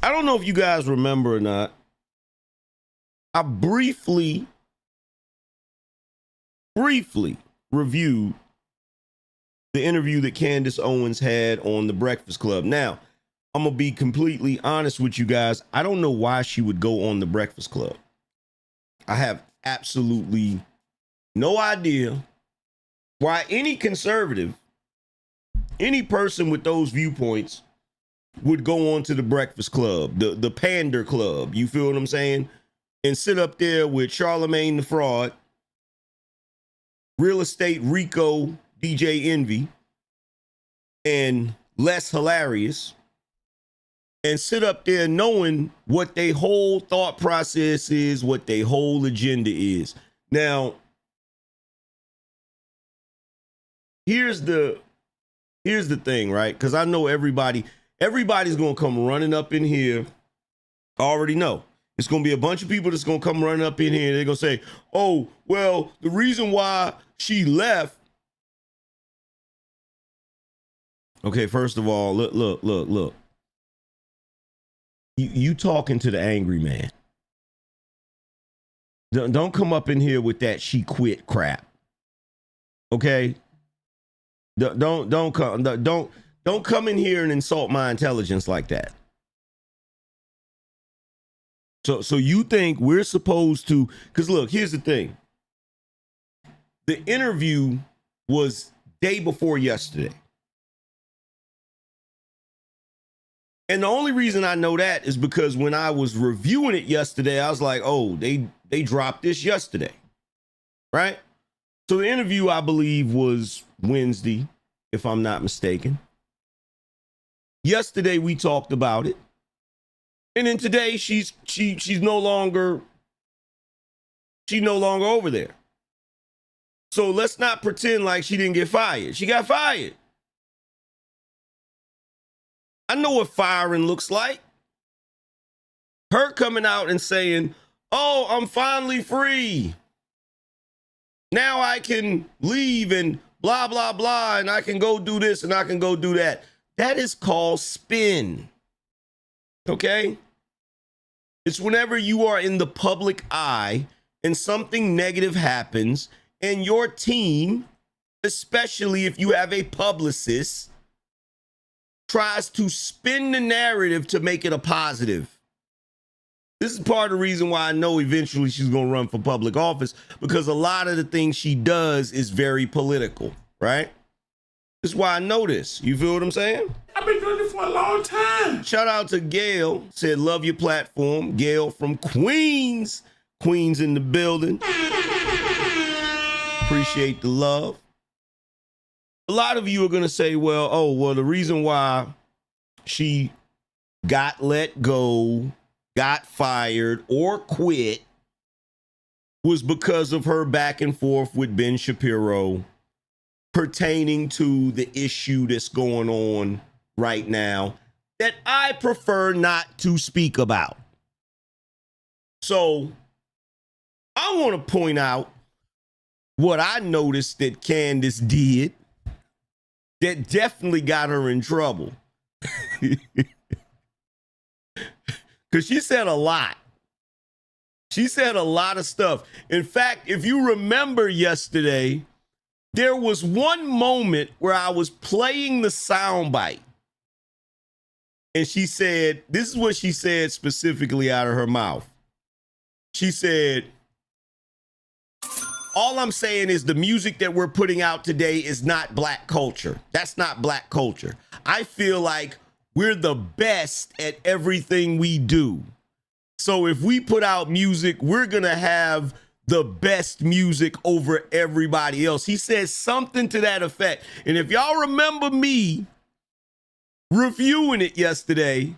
I don't know if you guys remember or not. I briefly reviewed the interview that Candace Owens had on The Breakfast Club. Now, I'm going to be completely honest with you guys. I don't know why she would go on The Breakfast Club. I have absolutely no idea why any conservative, any person with those viewpoints would go on to The Breakfast Club, the pander club. You feel what I'm saying? And sit up there with Charlemagne the Fraud, Real Estate Rico, DJ Envy, and Les Hilarious, and sit up there knowing what their whole thought process is, what their whole agenda is. Now, here's the thing, right? Because I know everybody's going to come running up in here. I already know. It's going to be a bunch of people that's going to come running up in here. They're going to say, oh, well, the reason why she left. Okay, first of all, look. You talking to the angry man. Don't come up in here with that she quit crap. Okay? Don't come in here and insult my intelligence like that. So you think we're supposed to, because look, here's the thing. The interview was day before yesterday. And the only reason I know that is because when I was reviewing it yesterday, I was like, oh, they dropped this yesterday, right? So the interview, I believe, was Wednesday, if I'm not mistaken. Yesterday, we talked about it. And then today, she's no longer over there. So let's not pretend like she didn't get fired. She got fired. I know what firing looks like. Her coming out and saying, oh, I'm finally free. Now I can leave and blah, blah, blah, and I can go do this and I can go do that. That is called spin. Okay? It's whenever you are in the public eye and something negative happens and your team, especially if you have a publicist, tries to spin the narrative to make it a positive. This is part of the reason why I know eventually she's going to run for public office, because a lot of the things she does is very political, right? This is why I know this. You feel what I'm saying? I've been doing it for a long time. Shout out to Gail. Said, love your platform. Gail from Queens. Queens in the building. Appreciate the love. A lot of you are going to say, well, the reason why she got let go, got fired, or quit was because of her back and forth with Ben Shapiro pertaining to the issue that's going on right now that I prefer not to speak about. So I want to point out what I noticed that Candace did that definitely got her in trouble. Because she said a lot. She said a lot of stuff. In fact, if you remember yesterday, there was one moment where I was playing the soundbite. And she said, this is what she said specifically out of her mouth. She said, all I'm saying is the music that we're putting out today is not black culture. That's not black culture. I feel like we're the best at everything we do. So if we put out music, we're going to have the best music over everybody else. He said something to that effect. And if y'all remember me reviewing it yesterday,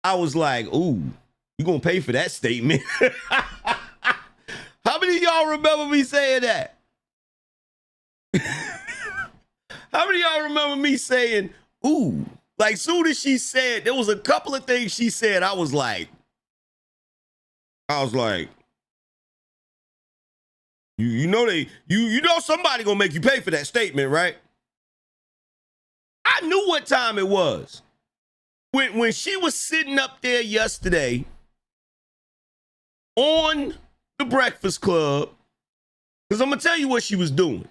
I was like, ooh, you're going to pay for that statement. How many of y'all remember me saying that? How many of y'all remember me saying, ooh? Like, soon as she said, there was a couple of things she said, I was like, you know somebody gonna make you pay for that statement, right? I knew what time it was. when she was sitting up there yesterday on the Breakfast Club, because I'm gonna tell you what she was doing.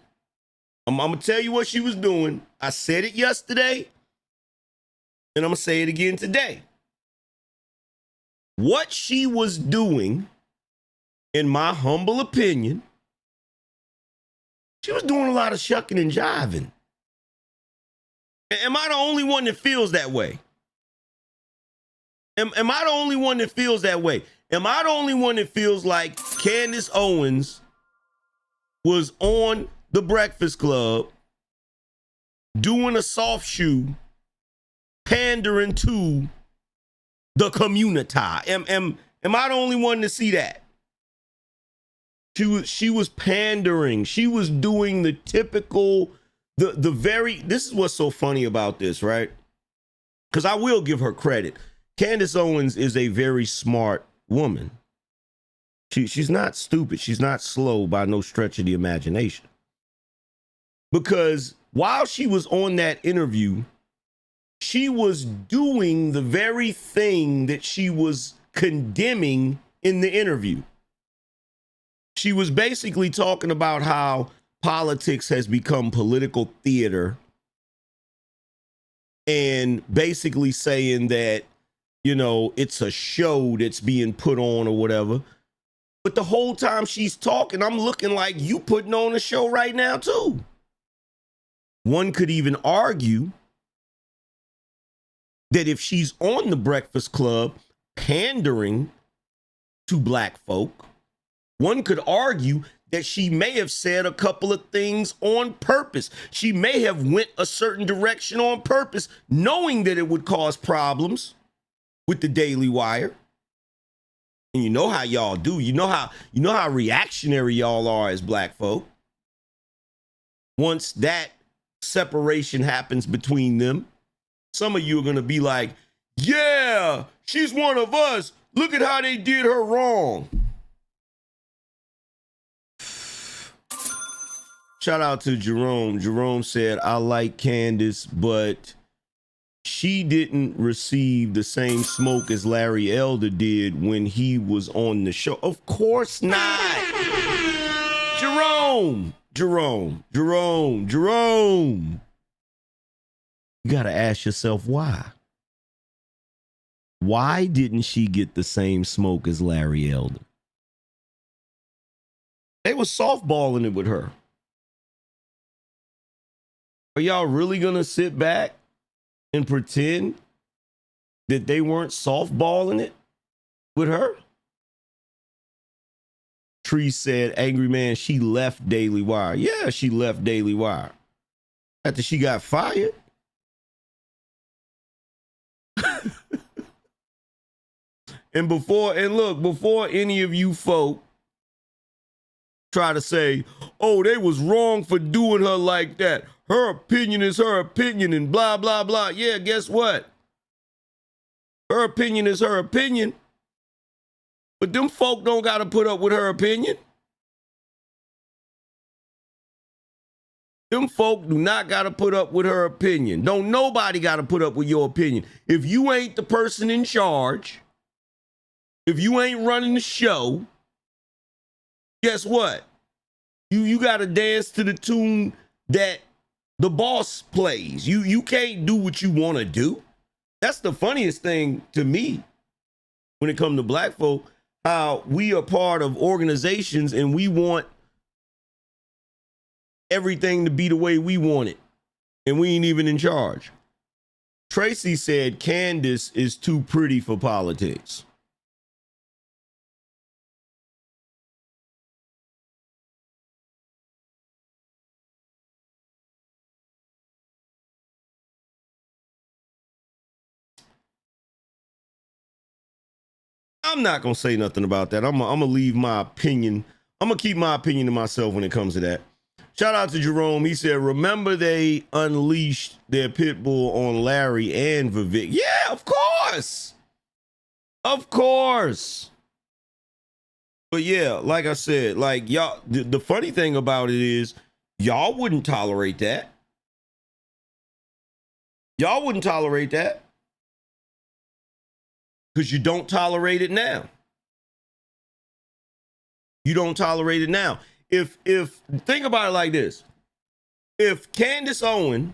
I'm gonna tell you what she was doing. I said it yesterday, and I'm gonna say it again today. What she was doing, in my humble opinion, she was doing a lot of shucking and jiving. Am I the only one that feels that way? Am I the only one that feels that way? Am I the only one that feels like Candace Owens was on the Breakfast Club doing a soft shoe, pandering to the community? Am I the only one to see that? She was pandering. She was doing the typical, this is what's so funny about this, right? Because I will give her credit. Candace Owens is a very smart woman. She's not stupid. She's not slow by no stretch of the imagination. Because while she was on that interview, she was doing the very thing that she was condemning in the interview. She was basically talking about how politics has become political theater and basically saying that, you know, it's a show that's being put on or whatever. But the whole time she's talking, I'm looking like you putting on a show right now too. One could even argue that if she's on the Breakfast Club pandering to black folk, one could argue that she may have said a couple of things on purpose. She may have went a certain direction on purpose, knowing that it would cause problems with the Daily Wire. And you know how y'all do. You know how reactionary y'all are as black folk. Once that separation happens between them, some of you are going to be like, yeah, she's one of us. Look at how they did her wrong. Shout out to Jerome. Jerome said, I like Candace, but she didn't receive the same smoke as Larry Elder did when he was on the show. Of course not. Jerome. You got to ask yourself why. Why didn't she get the same smoke as Larry Elder? They were softballing it with her. Are y'all really going to sit back and pretend that they weren't softballing it with her? Tree said, Angryman, she left Daily Wire. Yeah, she left Daily Wire after she got fired. And before any of you folk try to say, oh, they was wrong for doing her like that. Her opinion is her opinion and blah, blah, blah. Yeah, guess what? Her opinion is her opinion. But them folk don't got to put up with her opinion. Them folk do not got to put up with her opinion. Don't nobody got to put up with your opinion. If you ain't the person in charge, if you ain't running the show, guess what? You got to dance to the tune that the boss plays. You can't do what you want to do. That's the funniest thing to me when it comes to black folk, how we are part of organizations and we want everything to be the way we want it. And we ain't even in charge. Tracy said Candace is too pretty for politics. I'm not going to say nothing about that. I'm going to leave my opinion. I'm going to keep my opinion to myself when it comes to that. Shout out to Jerome. He said, remember they unleashed their pit bull on Larry and Vivek. Yeah, of course. Of course. But yeah, like I said, like y'all, the funny thing about it is y'all wouldn't tolerate that. Y'all wouldn't tolerate that. because you don't tolerate it now. You don't tolerate it now. If think about it like this, if Candace Owens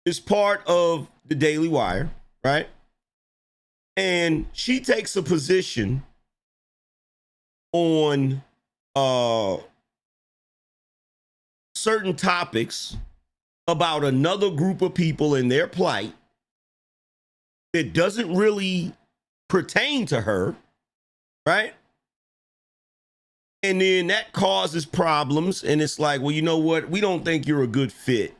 is part of the Daily Wire, right? And she takes a position on certain topics about another group of people and their plight that doesn't really pertain to her, right? And then that causes problems, and it's like, well, you know what? We don't think you're a good fit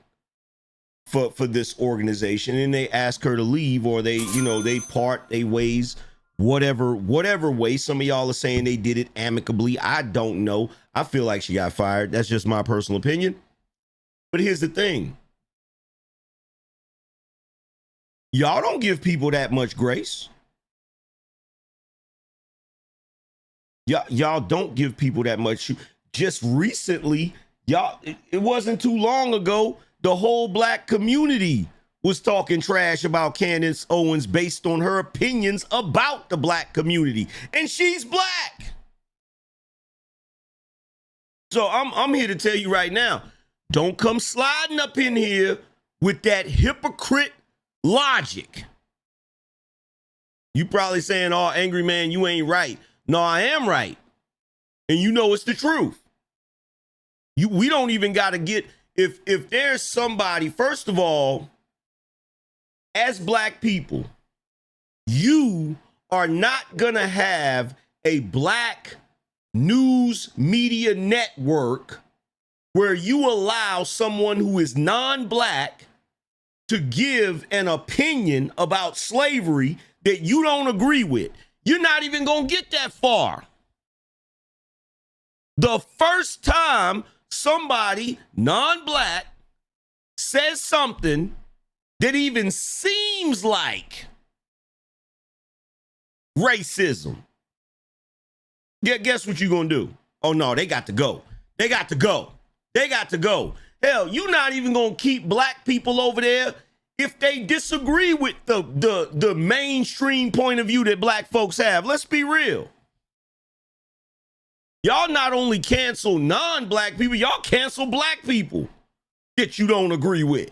for this organization, and they ask her to leave, or they part their ways, whatever way. Some of y'all are saying they did it amicably. I don't know. I feel like she got fired. That's just my personal opinion. But here's the thing. Y'all don't give people that much grace. Y'all don't give people that much. Just recently, y'all, it wasn't too long ago, the whole black community was talking trash about Candace Owens based on her opinions about the black community. And she's black. So I'm here to tell you right now, don't come sliding up in here with that hypocrite logic. You probably saying, oh, Angryman, you ain't right. No, I am right. And you know it's the truth. We don't even got to get, if there's somebody, first of all, as black people, you are not going to have a black news media network where you allow someone who is non-black to give an opinion about slavery that you don't agree with. You're not even going to get that far. The first time somebody non-black says something that even seems like racism, guess what you're going to do? Oh, no, they got to go. They got to go. They got to go. Hell, you're not even going to keep black people over there if they disagree with the mainstream point of view that black folks have. Let's be real. Y'all not only cancel non-black people, y'all cancel black people that you don't agree with.